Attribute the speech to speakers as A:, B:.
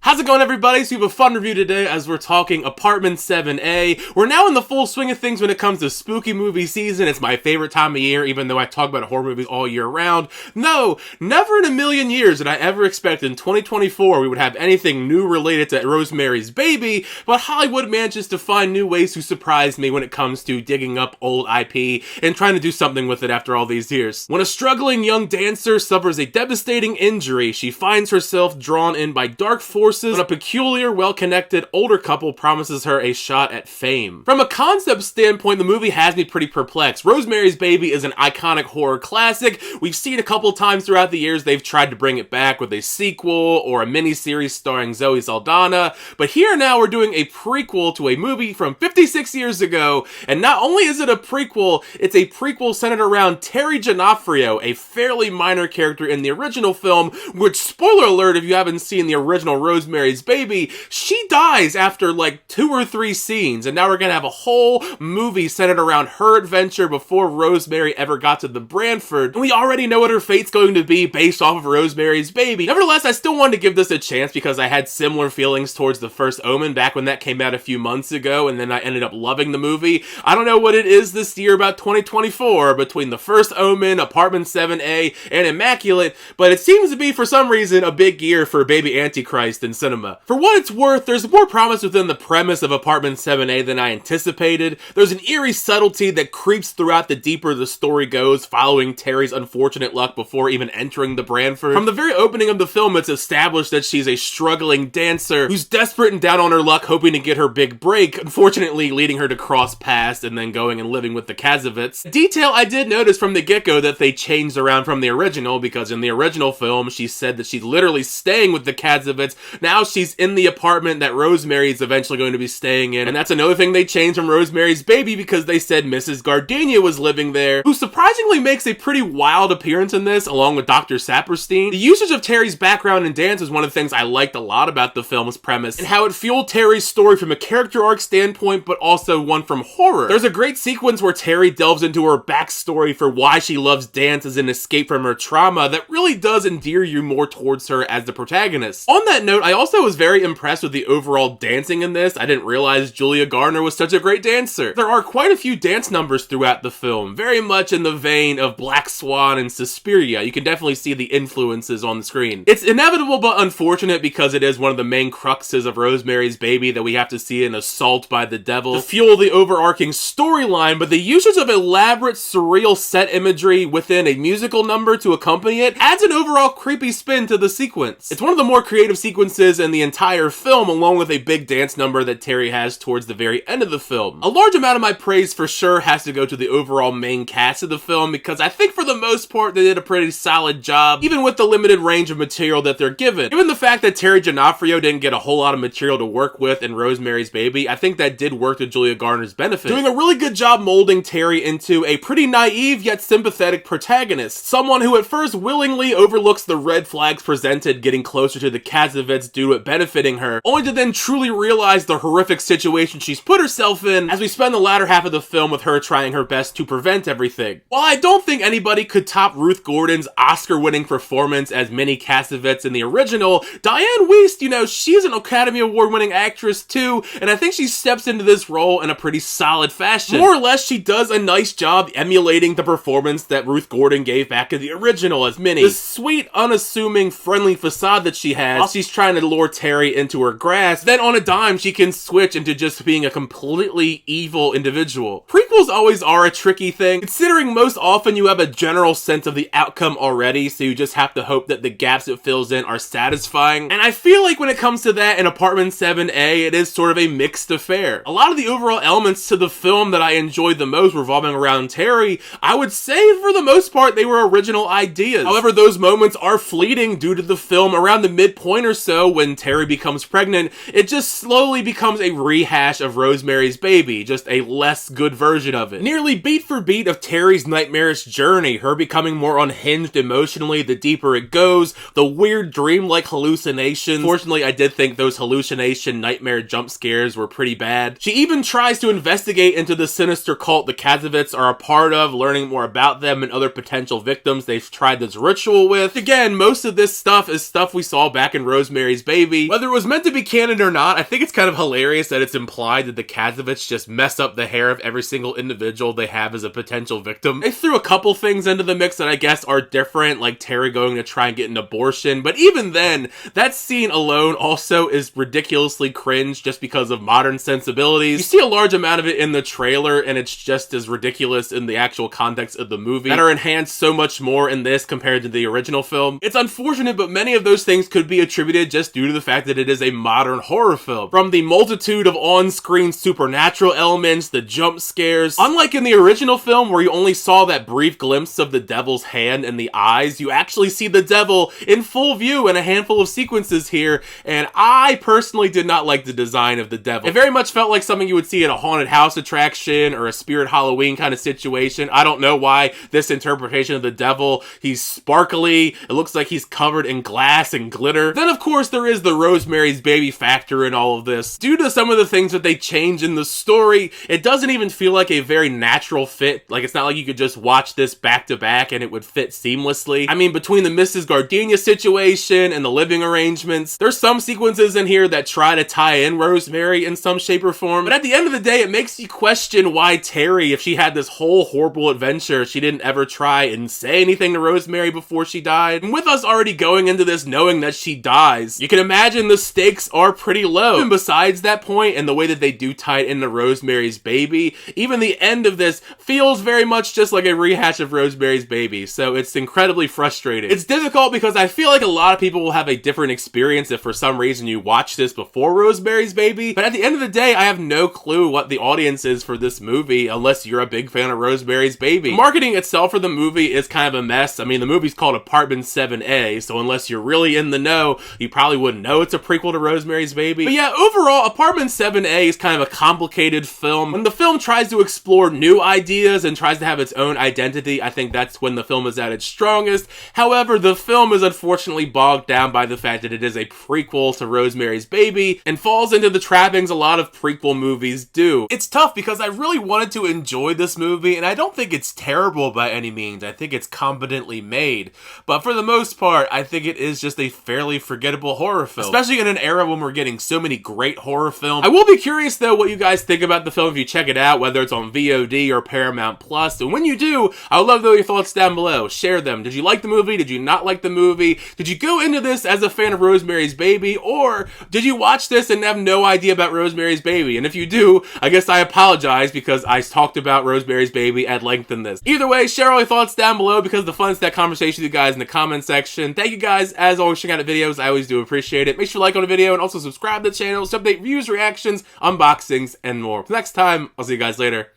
A: How's it going, everybody? So we have a fun review today as we're talking Apartment 7A. We're now in the full swing of things when it comes to spooky movie season. It's my favorite time of year, even though I talk about horror movies all year round. No, never in a million years did I ever expect in 2024 we would have anything new related to Rosemary's Baby, but Hollywood manages to find new ways to surprise me when it comes to digging up old IP and trying to do something with it after all these years. When a struggling young dancer suffers a devastating injury, she finds herself drawn in by dark forces when a peculiar, well-connected older couple promises her a shot at fame. From a concept standpoint, the movie has me pretty perplexed. Rosemary's Baby is an iconic horror classic. We've seen a couple times throughout the years they've tried to bring it back with a sequel or a miniseries starring Zoe Saldana, but here now we're doing a prequel to a movie from 56 years ago, and not only is it a prequel, it's a prequel centered around Terry D'Onofrio, a fairly minor character in the original film, which, spoiler alert if you haven't seen the original Rosemary's Baby, she dies after like 2 or 3 scenes, and now we're gonna have a whole movie centered around her adventure before Rosemary ever got to the Branford, and we already know what her fate's going to be based off of Rosemary's Baby. Nevertheless, I still wanted to give this a chance because I had similar feelings towards The First Omen back when that came out a few months ago, and then I ended up loving the movie. I don't know what it is this year about 2024 between The First Omen, Apartment 7A, and Immaculate, but it seems to be for some reason a big year for Baby Antichrist in cinema. For what it's worth, there's more promise within the premise of Apartment 7A than I anticipated. There's an eerie subtlety that creeps throughout the deeper the story goes, following Terry's unfortunate luck before even entering the Branford. From the very opening of the film, it's established that she's a struggling dancer who's desperate and down on her luck, hoping to get her big break, unfortunately leading her to cross paths and then going and living with the Kazovitz. Detail I did notice from the get-go that they changed around from the original, because in the original film, she said that she's literally staying with the Kazovitz. Now she's in the apartment that Rosemary is eventually going to be staying in, and that's another thing they changed from Rosemary's Baby, because they said Mrs. Gardenia was living there, who surprisingly makes a pretty wild appearance in this, along with Dr. Saperstein. The usage of Terry's background in dance is one of the things I liked a lot about the film's premise, and how it fueled Terry's story from a character arc standpoint, but also one from horror. There's a great sequence where Terry delves into her backstory for why she loves dance as an escape from her trauma that really does endear you more towards her as the protagonist. On that note, I also was very impressed with the overall dancing in this. I didn't realize Julia Garner was such a great dancer. There are quite a few dance numbers throughout the film, very much in the vein of Black Swan and Suspiria. You can definitely see the influences on the screen. It's inevitable but unfortunate because it is one of the main cruxes of Rosemary's Baby that we have to see an assault by the devil to fuel the overarching storyline, but the usage of elaborate, surreal set imagery within a musical number to accompany it adds an overall creepy spin to the sequence. It's one of the more creative sequences in the entire film, along with a big dance number that Terry has towards the very end of the film. A large amount of my praise for sure has to go to the overall main cast of the film, because I think for the most part they did a pretty solid job, even with the limited range of material that they're given. Given the fact that Terry D'Onofrio didn't get a whole lot of material to work with in Rosemary's Baby, I think that did work to Julia Garner's benefit, doing a really good job molding Terry into a pretty naive yet sympathetic protagonist, someone who at first willingly overlooks the red flags presented getting closer to the Kazovitz due to it benefiting her, only to then truly realize the horrific situation she's put herself in as we spend the latter half of the film with her trying her best to prevent everything. While I don't think anybody could top Ruth Gordon's Oscar-winning performance as Minnie Kazovitz in the original, Diane Wiest, she's an Academy Award-winning actress too, and I think she steps into this role in a pretty solid fashion. More or less, she does a nice job emulating the performance that Ruth Gordon gave back in the original as Minnie. The sweet, unassuming, friendly facade that she has while she's trying to lure Terry into her grasp, then on a dime she can switch into just being a completely evil individual. Prequels always are a tricky thing, considering most often you have a general sense of the outcome already, so you just have to hope that the gaps it fills in are satisfying. And I feel like when it comes to that in Apartment 7A, it is sort of a mixed affair. A lot of the overall elements to the film that I enjoyed the most revolving around Terry, I would say for the most part they were original ideas. However, those moments are fleeting due to the film around the midpoint or so when Terry becomes pregnant. It just slowly becomes a rehash of Rosemary's Baby, just a less good version of it. Nearly beat for beat of Terry's nightmarish journey, her becoming more unhinged emotionally the deeper it goes, the weird dream-like hallucinations. Fortunately, I did think those hallucination nightmare jump scares were pretty bad. She even tries to investigate into the sinister cult the Kazovitz are a part of, learning more about them and other potential victims they've tried this ritual with. Again, most of this stuff is stuff we saw back in Rosemary's Rosemary's Baby. Whether it was meant to be canon or not, I think it's kind of hilarious that it's implied that the Kazovits just mess up the hair of every single individual they have as a potential victim. They threw a couple things into the mix that I guess are different, like Terry going to try and get an abortion, but even then, that scene alone also is ridiculously cringe just because of modern sensibilities. You see a large amount of it in the trailer, and it's just as ridiculous in the actual context of the movie that are enhanced so much more in this compared to the original film. It's unfortunate, but many of those things could be attributed just due to the fact that it is a modern horror film. From the multitude of on-screen supernatural elements, the jump scares. Unlike in the original film where you only saw that brief glimpse of the devil's hand and the eyes, you actually see the devil in full view in a handful of sequences here, and I personally did not like the design of the devil. It very much felt like something you would see at a haunted house attraction or a Spirit Halloween kind of situation. I don't know why this interpretation of the devil, he's sparkly, it looks like he's covered in glass and glitter. Then of course there is the Rosemary's Baby factor in all of this. Due to some of the things that they change in the story, it doesn't even feel like a very natural fit. Like, it's not like you could just watch this back to back and it would fit seamlessly. I mean, between the Mrs. Gardenia situation and the living arrangements, there's some sequences in here that try to tie in Rosemary in some shape or form, but at the end of the day, it makes you question why Terry, if she had this whole horrible adventure, she didn't ever try and say anything to Rosemary before she died. And with us already going into this knowing that she dies, you can imagine the stakes are pretty low. And besides that point, and the way that they do tie it into Rosemary's Baby, even the end of this feels very much just like a rehash of Rosemary's Baby, so it's incredibly frustrating. It's difficult because I feel like a lot of people will have a different experience if for some reason you watch this before Rosemary's Baby, but at the end of the day, I have no clue what the audience is for this movie unless you're a big fan of Rosemary's Baby. The marketing itself for the movie is kind of a mess. I mean, the movie's called Apartment 7A, so unless you're really in the know, you probably wouldn't know it's a prequel to Rosemary's Baby. But yeah, overall, Apartment 7A is kind of a complicated film. When the film tries to explore new ideas and tries to have its own identity, I think that's when the film is at its strongest. However, the film is unfortunately bogged down by the fact that it is a prequel to Rosemary's Baby and falls into the trappings a lot of prequel movies do. It's tough because I really wanted to enjoy this movie, and I don't think it's terrible by any means. I think it's competently made, but for the most part, I think it is just a fairly forgettable horror film, especially in an era when we're getting so many great horror films. I will be curious though what you guys think about the film if you check it out, whether it's on VOD or Paramount Plus, and when you do, I would love to know your thoughts down below. Share them. Did you like the movie? Did you not like the movie? Did you go into this as a fan of Rosemary's Baby, or did you watch this and have no idea about Rosemary's Baby? And if you do, I guess I apologize because I talked about Rosemary's Baby at length in this. Either way, share all your thoughts down below because the fun is that conversation with you guys in the comment section. Thank you guys, as always, for checking out the videos. I always do appreciate it. Make sure to like on the video and also subscribe to the channel to update reviews, reactions, unboxings, and more. Next time, I'll see you guys later.